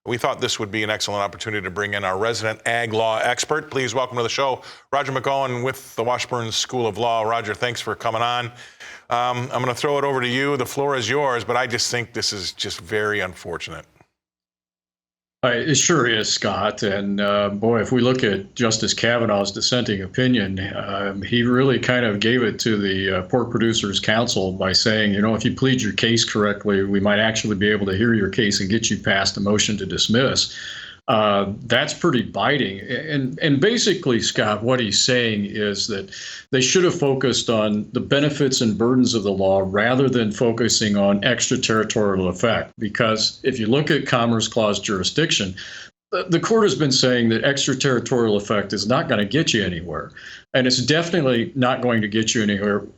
we thought this would be an excellent opportunity to bring in our resident ag law expert. Please welcome to the show, Roger McEowen with the Washburn School of Law. Roger, thanks for coming on. I'm going to throw it over to you. The floor is yours, but I just think this is just very unfortunate. It sure is, Scott. And boy, if we look at Justice Kavanaugh's dissenting opinion, he really kind of gave it to the Pork Producers Council by saying, you know, if you plead your case correctly, we might actually be able to hear your case and get you past a motion to dismiss. That's pretty biting. And basically, Scott, what he's saying is that they should have focused on the benefits and burdens of the law rather than focusing on extraterritorial effect. Because if you look at Commerce Clause jurisdiction, the court has been saying that extraterritorial effect is not going to get you anywhere. And it's definitely not going to get you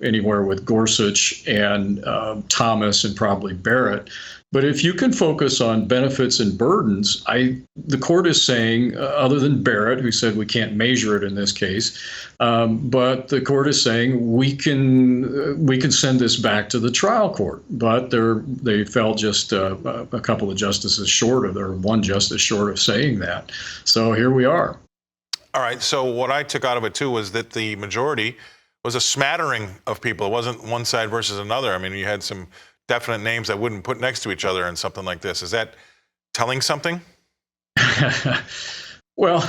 anywhere with Gorsuch and Thomas and probably Barrett. But if you can focus on benefits and burdens, the court is saying, other than Barrett, who said we can't measure it in this case, but the court is saying we can send this back to the trial court. But they fell just a couple of justices short of, or one justice short of saying that. So here we are. All right. So what I took out of it, too, was that the majority was a smattering of people. It wasn't one side versus another. I mean, you had some definite names that wouldn't put next to each other in something like this. Is that telling something? Well,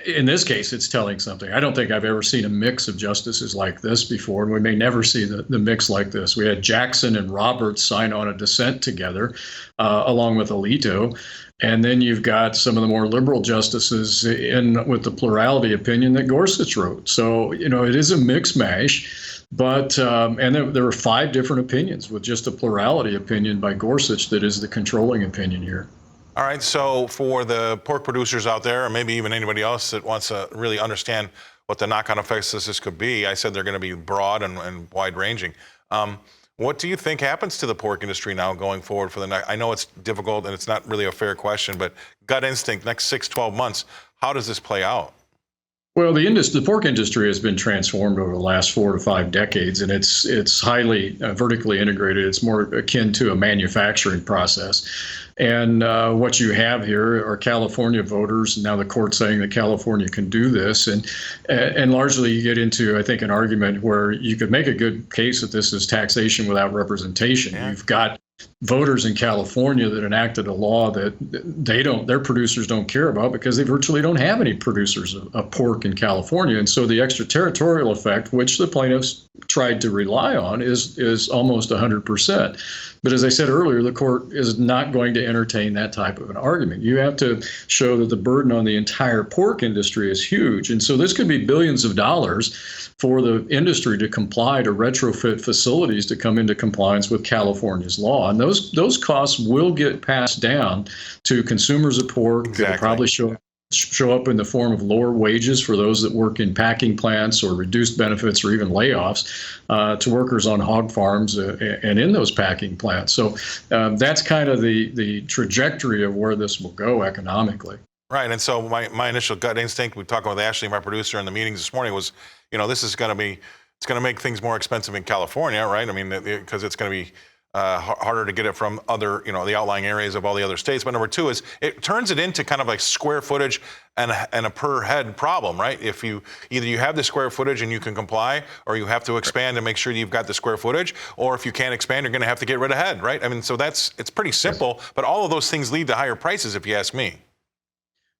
in this case, it's telling something. I don't think I've ever seen a mix of justices like this before, and we may never see the mix like this. We had Jackson and Roberts sign on a dissent together, along with Alito. And then you've got some of the more liberal justices in with the plurality opinion that Gorsuch wrote. So, you know, it is a mix mash. But and there were 5 different opinions with just a plurality opinion by Gorsuch that is the controlling opinion here. All right. So for the pork producers out there, or maybe even anybody else that wants to really understand what the knock-on effects of this could be, I said they're going to be broad and wide-ranging. What do you think happens to the pork industry now going forward for the next? I know it's difficult and it's not really a fair question, but gut instinct, next 6-12 months, how does this play out? Well, the pork industry has been transformed over the last 4 to 5 decades, and it's highly vertically integrated. It's more akin to a manufacturing process. And what you have here are California voters. Now the court's saying that California can do this, and largely you get into, I think, an argument where you could make a good case that this is taxation without representation. Yeah. You've got voters in California that enacted a law that their producers don't care about because they virtually don't have any producers of pork in California. And so the extraterritorial effect, which the plaintiffs tried to rely on, is almost 100%. But as I said earlier, the court is not going to entertain that type of an argument. You have to show that the burden on the entire pork industry is huge. And so this could be billions of dollars for the industry to comply to retrofit facilities to come into compliance with California's law. And those costs will get passed down to consumers of pork. Exactly. It'll probably show up in the form of lower wages for those that work in packing plants, or reduced benefits, or even layoffs to workers on hog farms and in those packing plants. So that's kind of the trajectory of where this will go economically. Right. And so my initial gut instinct, we talked with Ashley, my producer, in the meetings this morning, was, you know, this is going to make things more expensive in California, right? I mean, because it's going to be harder to get it from other, you know, the outlying areas of all the other states. But number 2 is it turns it into kind of like square footage and a per head problem, right? If you have the square footage and you can comply, or you have to expand and make sure you've got the square footage, or if you can't expand, you're going to have to get rid of head, right? I mean, so it's pretty simple, but all of those things lead to higher prices, if you ask me.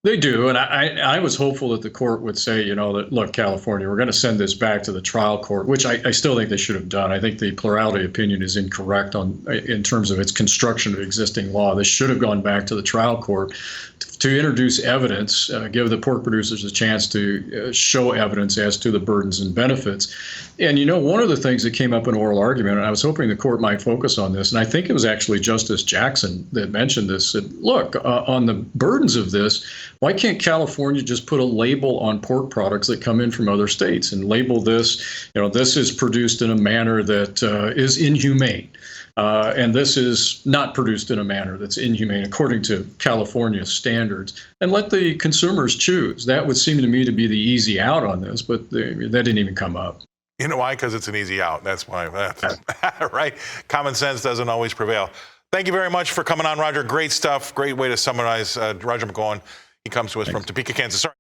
They do, and I was hopeful that the court would say, you know, that, look, California, we're going to send this back to the trial court, which I still think they should have done. I think the plurality opinion is incorrect in terms of its construction of existing law. This should have gone back to the trial court to introduce evidence, give the pork producers a chance to show evidence as to the burdens and benefits. And, you know, one of the things that came up in oral argument, and I was hoping the court might focus on this, and I think it was actually Justice Jackson that mentioned this, said, look, on the burdens of this, why can't California just put a label on pork products that come in from other states and label this, you know, this is produced in a manner that is inhumane. And this is not produced in a manner that's inhumane according to California standards, and let the consumers choose. That would seem to me to be the easy out on this, but that didn't even come up. You know why? Because it's an easy out. That's why, right? Common sense doesn't always prevail. Thank you very much for coming on, Roger. Great stuff. Great way to summarize Roger McEowen. He comes to us from Topeka, Kansas. Sorry.